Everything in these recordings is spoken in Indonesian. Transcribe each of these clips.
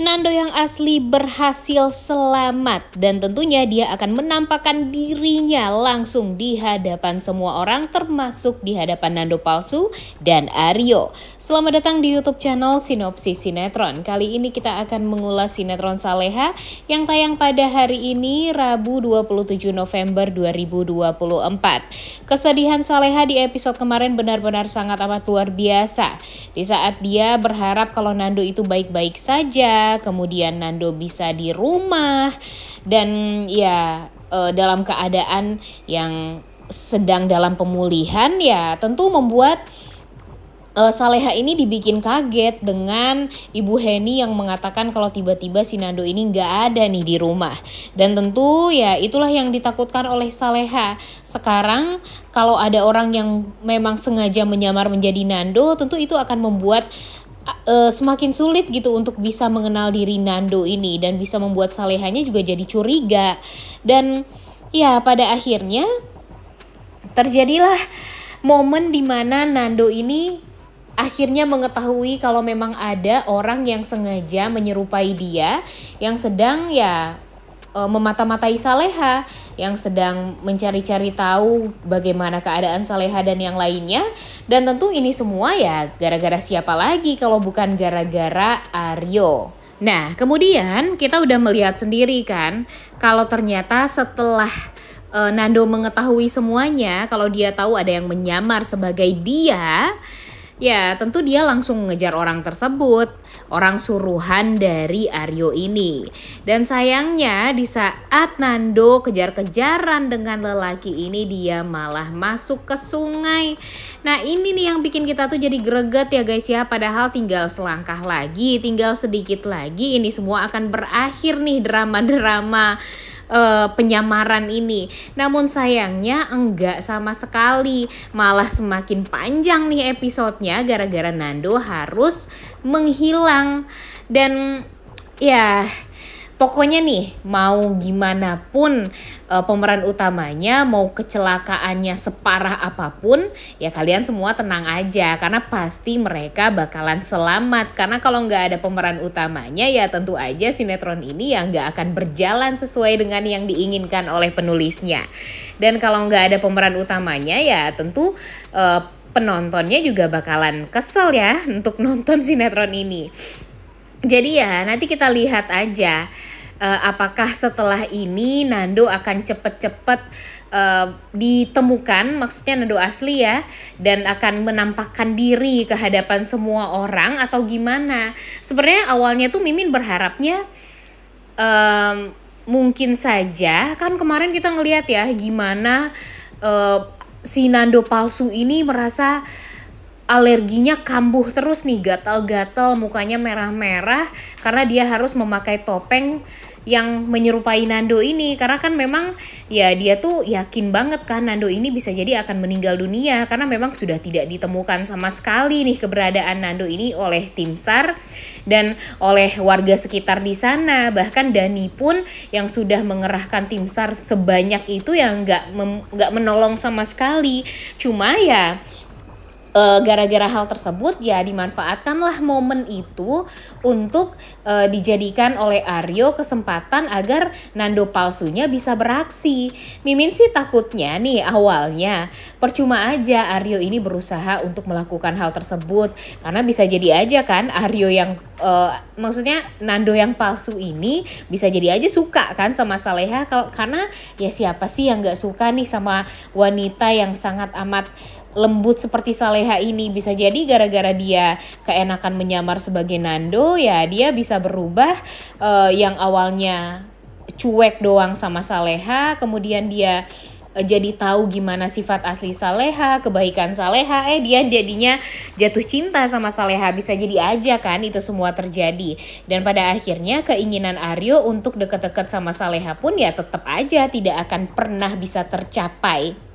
Nando yang asli berhasil selamat dan tentunya dia akan menampakkan dirinya langsung di hadapan semua orang termasuk di hadapan Nando palsu dan Aryo. Selamat datang di YouTube channel Sinopsis Sinetron. Kali ini kita akan mengulas sinetron Saleha yang tayang pada hari ini Rabu 27 November 2024. Kesedihan Saleha di episode kemarin benar-benar sangat amat luar biasa. Di saat dia berharap kalau Nando itu baik-baik saja, kemudian Nando bisa di rumah dan ya dalam keadaan yang sedang dalam pemulihan, ya tentu membuat Saleha ini dibikin kaget dengan Ibu Heni yang mengatakan kalau tiba-tiba si Nando ini nggak ada nih di rumah. Dan tentu ya itulah yang ditakutkan oleh Saleha. Sekarang kalau ada orang yang memang sengaja menyamar menjadi Nando, tentu itu akan membuat semakin sulit gitu untuk bisa mengenal diri Nando ini dan bisa membuat Salehanya juga jadi curiga. Dan ya pada akhirnya terjadilah momen dimana Nando ini akhirnya mengetahui kalau memang ada orang yang sengaja menyerupai dia, yang sedang memata-matai Saleha, yang sedang mencari-cari tahu bagaimana keadaan Saleha dan yang lainnya. Dan tentu ini semua ya gara-gara siapa lagi kalau bukan gara-gara Aryo. Nah, kemudian kita udah melihat sendiri kan kalau ternyata setelah Nando mengetahui semuanya, kalau dia tahu ada yang menyamar sebagai dia, ya tentu dia langsung mengejar orang tersebut, orang suruhan dari Aryo ini. Dan sayangnya di saat Nando kejar-kejaran dengan lelaki ini, dia malah masuk ke sungai. Nah ini nih yang bikin kita tuh jadi greget ya guys ya. Padahal tinggal selangkah lagi, tinggal sedikit lagi ini semua akan berakhir nih drama-drama penyamaran ini. Namun sayangnya enggak sama sekali, malah semakin panjang nih episodenya gara-gara Nando harus menghilang. Dan ya pokoknya nih mau gimana pun pemeran utamanya, mau kecelakaannya separah apapun, ya kalian semua tenang aja karena pasti mereka bakalan selamat. Karena kalau nggak ada pemeran utamanya ya tentu aja sinetron ini ya nggak akan berjalan sesuai dengan yang diinginkan oleh penulisnya. Dan kalau nggak ada pemeran utamanya ya tentu penontonnya juga bakalan kesel ya untuk nonton sinetron ini. Jadi ya nanti kita lihat aja apakah setelah ini Nando akan cepet-cepet ditemukan, maksudnya Nando asli ya, dan akan menampakkan diri ke hadapan semua orang atau gimana. Sebenarnya awalnya tuh Mimin berharapnya mungkin saja, kan kemarin kita ngelihat ya gimana si Nando palsu ini merasa alerginya kambuh terus nih, gatal-gatal, mukanya merah-merah karena dia harus memakai topeng yang menyerupai Nando ini. Karena kan memang ya dia tuh yakin banget kan Nando ini bisa jadi akan meninggal dunia karena memang sudah tidak ditemukan sama sekali nih keberadaan Nando ini oleh tim SAR dan oleh warga sekitar di sana. Bahkan Dani pun yang sudah mengerahkan tim SAR sebanyak itu yang nggak menolong sama sekali. Cuma ya gara-gara hal tersebut ya dimanfaatkanlah momen itu untuk dijadikan oleh Aryo kesempatan agar Nando palsunya bisa beraksi. Mimin sih takutnya nih awalnya percuma aja Aryo ini berusaha untuk melakukan hal tersebut, karena bisa jadi aja kan Aryo yang maksudnya Nando yang palsu ini bisa jadi aja suka kan sama Saleha, karena ya siapa sih yang gak suka nih sama wanita yang sangat amat lembut seperti Saleha ini. Bisa jadi gara-gara dia keenakan menyamar sebagai Nando, ya dia bisa berubah yang awalnya cuek doang sama Saleha, kemudian dia jadi tahu gimana sifat asli Saleha, kebaikan Saleha, dia jadinya jatuh cinta sama Saleha. Bisa jadi aja kan itu semua terjadi. Dan pada akhirnya keinginan Aryo untuk deket-deket sama Saleha pun ya tetap aja tidak akan pernah bisa tercapai.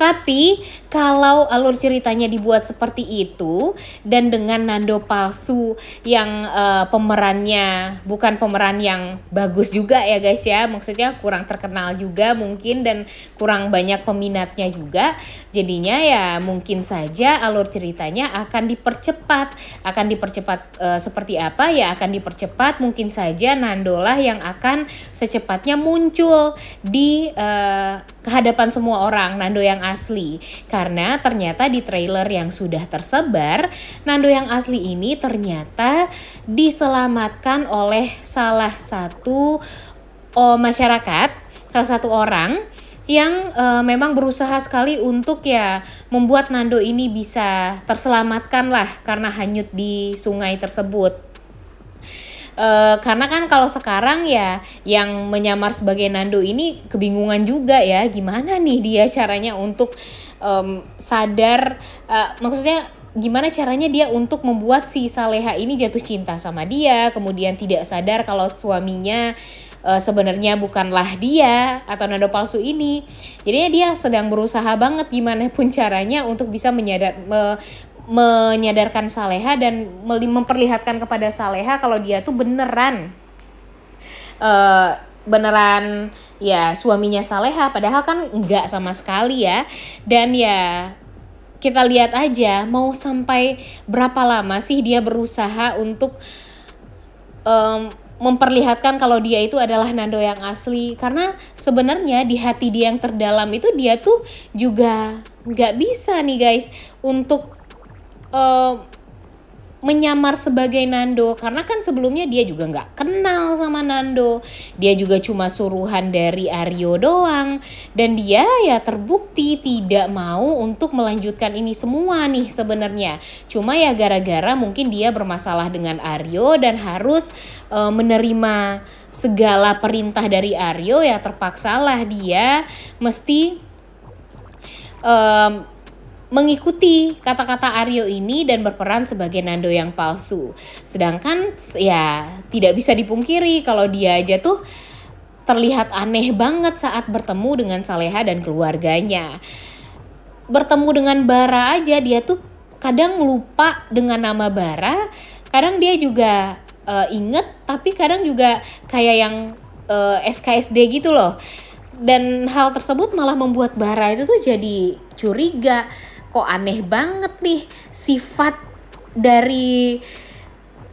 Tapi kalau alur ceritanya dibuat seperti itu dan dengan Nando palsu yang pemerannya bukan pemeran yang bagus juga ya guys ya, maksudnya kurang terkenal juga mungkin dan kurang banyak peminatnya juga, jadinya ya mungkin saja alur ceritanya akan dipercepat seperti apa ya, akan dipercepat mungkin saja Nando lah yang akan secepatnya muncul di kehadapan semua orang, Nando yang asli. Karena ternyata di trailer yang sudah tersebar, Nando yang asli ini ternyata diselamatkan oleh salah satu masyarakat, salah satu orang yang memang berusaha sekali untuk ya membuat Nando ini bisa terselamatkan lah karena hanyut di sungai tersebut. Karena kan kalau sekarang ya yang menyamar sebagai Nando ini kebingungan juga ya, gimana nih dia caranya untuk sadar, maksudnya gimana caranya dia untuk membuat si Saleha ini jatuh cinta sama dia, kemudian tidak sadar kalau suaminya sebenarnya bukanlah dia atau Nando palsu ini. Jadinya dia sedang berusaha banget gimana pun caranya untuk bisa menyadarkan Saleha dan memperlihatkan kepada Saleha kalau dia tuh beneran ya suaminya Saleha, padahal kan enggak sama sekali ya. Dan ya kita lihat aja mau sampai berapa lama sih dia berusaha untuk memperlihatkan kalau dia itu adalah Nando yang asli, karena sebenarnya di hati dia yang terdalam itu dia tuh juga nggak bisa nih guys untuk menyamar sebagai Nando, karena kan sebelumnya dia juga nggak kenal sama Nando, dia juga cuma suruhan dari Aryo doang, dan dia ya terbukti tidak mau untuk melanjutkan ini semua nih sebenarnya. Cuma ya gara-gara mungkin dia bermasalah dengan Aryo dan harus menerima segala perintah dari Aryo, ya terpaksalah dia mesti mengikuti kata-kata Aryo ini dan berperan sebagai Nando yang palsu. Sedangkan ya tidak bisa dipungkiri kalau dia aja tuh terlihat aneh banget saat bertemu dengan Saleha dan keluarganya. Bertemu dengan Bara aja dia tuh kadang lupa dengan nama Bara, kadang dia juga inget tapi kadang juga kayak yang SKSD gitu loh. Dan hal tersebut malah membuat Bara itu tuh jadi curiga. Kok aneh banget nih sifat dari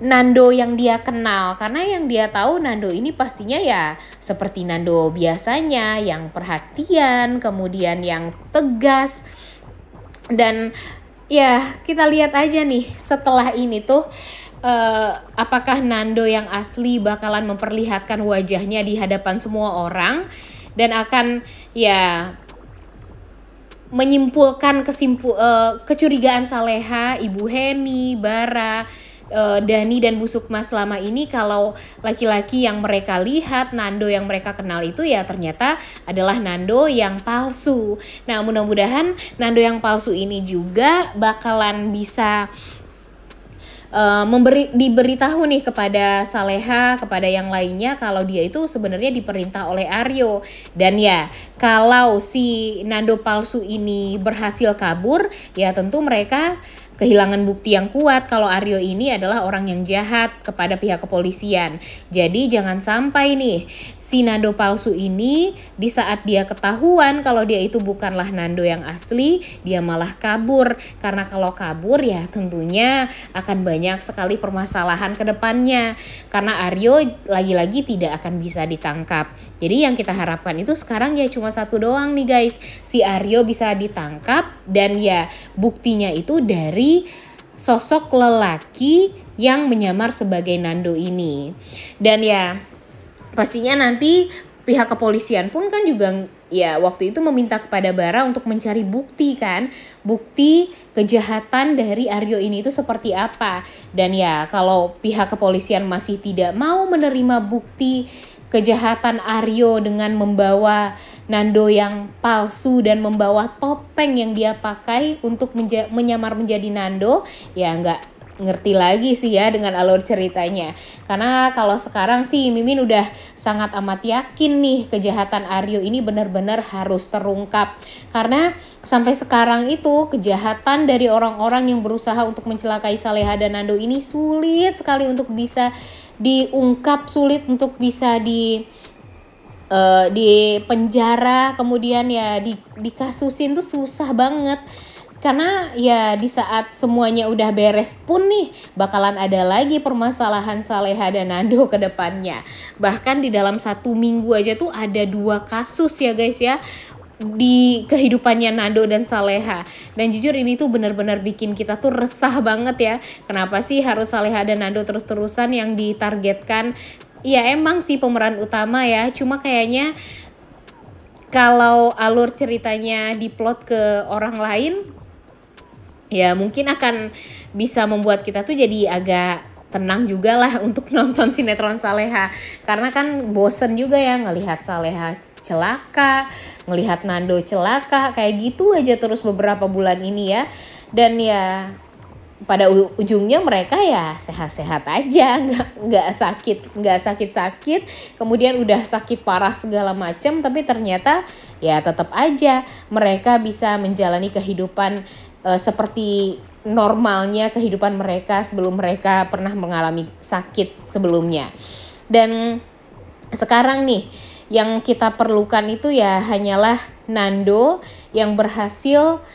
Nando yang dia kenal. Karena yang dia tahu Nando ini pastinya ya seperti Nando biasanya, yang perhatian, kemudian yang tegas. Dan ya kita lihat aja nih setelah ini tuh apakah Nando yang asli bakalan memperlihatkan wajahnya di hadapan semua orang dan akan ya menyimpulkan kecurigaan Saleha, Ibu Heni, Bara, Dani dan Bu Sukma selama ini kalau laki-laki yang mereka lihat, Nando yang mereka kenal itu ya ternyata adalah Nando yang palsu. Nah, mudah-mudahan Nando yang palsu ini juga bakalan bisa diberitahu nih kepada Saleha, kepada yang lainnya kalau dia itu sebenarnya diperintah oleh Aryo. Dan ya kalau si Nando palsu ini berhasil kabur, ya tentu mereka kehilangan bukti yang kuat kalau Aryo ini adalah orang yang jahat kepada pihak kepolisian. Jadi jangan sampai nih si Nando palsu ini di saat dia ketahuan kalau dia itu bukanlah Nando yang asli, dia malah kabur. Karena kalau kabur ya tentunya akan banyak sekali permasalahan ke depannya. Karena Aryo lagi-lagi tidak akan bisa ditangkap. Jadi yang kita harapkan itu sekarang ya cuma satu doang nih guys. Si Aryo bisa ditangkap dan ya buktinya itu dari sosok lelaki yang menyamar sebagai Nando ini. Dan ya pastinya nanti pihak kepolisian pun kan juga ya waktu itu meminta kepada Bara untuk mencari bukti kan. Bukti kejahatan dari Aryo ini itu seperti apa. Dan ya kalau pihak kepolisian masih tidak mau menerima bukti kejahatan Aryo dengan membawa Nando yang palsu dan membawa topeng yang dia pakai untuk menyamar menjadi Nando, ya ngerti lagi sih ya dengan alur ceritanya. Karena kalau sekarang sih Mimin udah sangat amat yakin nih kejahatan Aryo ini benar-benar harus terungkap. Karena sampai sekarang itu kejahatan dari orang-orang yang berusaha untuk mencelakai Saleha dan Nando ini sulit sekali untuk bisa diungkap, sulit untuk bisa di penjara, kemudian ya dikasusin tuh susah banget. Karena ya di saat semuanya udah beres pun nih bakalan ada lagi permasalahan Saleha dan Nando ke depannya. Bahkan di dalam 1 minggu aja tuh ada 2 kasus ya guys ya di kehidupannya Nando dan Saleha. Dan jujur ini tuh benar-benar bikin kita tuh resah banget ya. Kenapa sih harus Saleha dan Nando terus-terusan yang ditargetkan? Ya emang sih pemeran utama ya, cuma kayaknya kalau alur ceritanya diplot ke orang lain, ya mungkin akan bisa membuat kita tuh jadi agak tenang juga lah untuk nonton sinetron Saleha. Karena kan bosen juga ya ngelihat Saleha celaka, ngelihat Nando celaka, kayak gitu aja terus beberapa bulan ini ya. Dan ya pada ujungnya mereka ya sehat-sehat aja, nggak sakit-sakit, kemudian udah sakit parah segala macam, tapi ternyata ya tetap aja mereka bisa menjalani kehidupan seperti normalnya kehidupan mereka sebelum mereka pernah mengalami sakit sebelumnya. Dan sekarang nih yang kita perlukan itu ya hanyalah Nando yang berhasil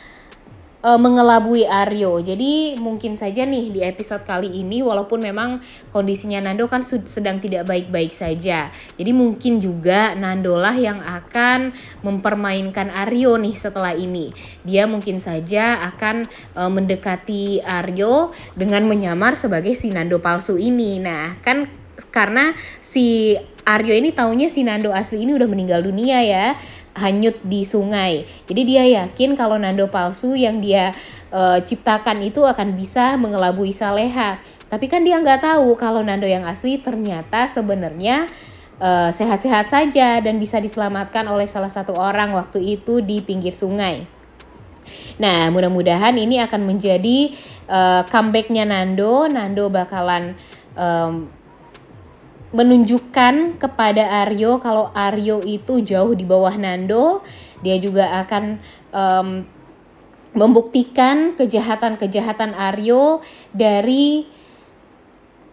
mengelabui Aryo. Jadi mungkin saja nih di episode kali ini walaupun memang kondisinya Nando kan sedang tidak baik-baik saja. Jadi mungkin juga Nando lah yang akan mempermainkan Aryo nih setelah ini. Dia mungkin saja akan mendekati Aryo dengan menyamar sebagai si Nando palsu ini. Nah kan karena si Aryo ini taunya si Nando asli ini udah meninggal dunia ya, hanyut di sungai. Jadi dia yakin kalau Nando palsu yang dia ciptakan itu akan bisa mengelabui Saleha. Tapi kan dia nggak tahu kalau Nando yang asli ternyata sebenarnya sehat-sehat saja dan bisa diselamatkan oleh salah satu orang waktu itu di pinggir sungai. Nah mudah-mudahan ini akan menjadi comebacknya Nando. Nando bakalan menunjukkan kepada Aryo kalau Aryo itu jauh di bawah Nando. Dia juga akan membuktikan kejahatan-kejahatan Aryo dari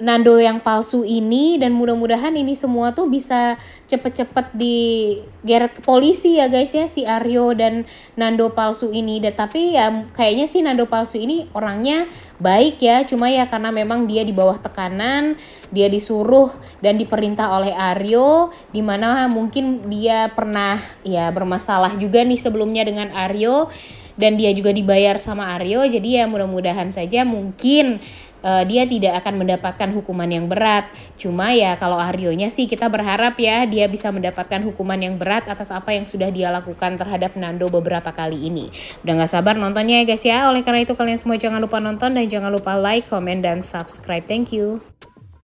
Nando yang palsu ini. Dan mudah-mudahan ini semua tuh bisa cepet-cepet digeret ke polisi ya guys ya, si Aryo dan Nando palsu ini. Tapi ya kayaknya sih Nando palsu ini orangnya baik ya, cuma ya karena memang dia di bawah tekanan, dia disuruh dan diperintah oleh Aryo, dimana mungkin dia pernah ya bermasalah juga nih sebelumnya dengan Aryo dan dia juga dibayar sama Aryo. Jadi ya mudah-mudahan saja mungkin dia tidak akan mendapatkan hukuman yang berat. Cuma ya kalau Aryonya sih kita berharap ya dia bisa mendapatkan hukuman yang berat atas apa yang sudah dia lakukan terhadap Nando beberapa kali ini. Udah gak sabar nontonnya ya guys ya. Oleh karena itu kalian semua jangan lupa nonton dan jangan lupa like, comment, dan subscribe. Thank you.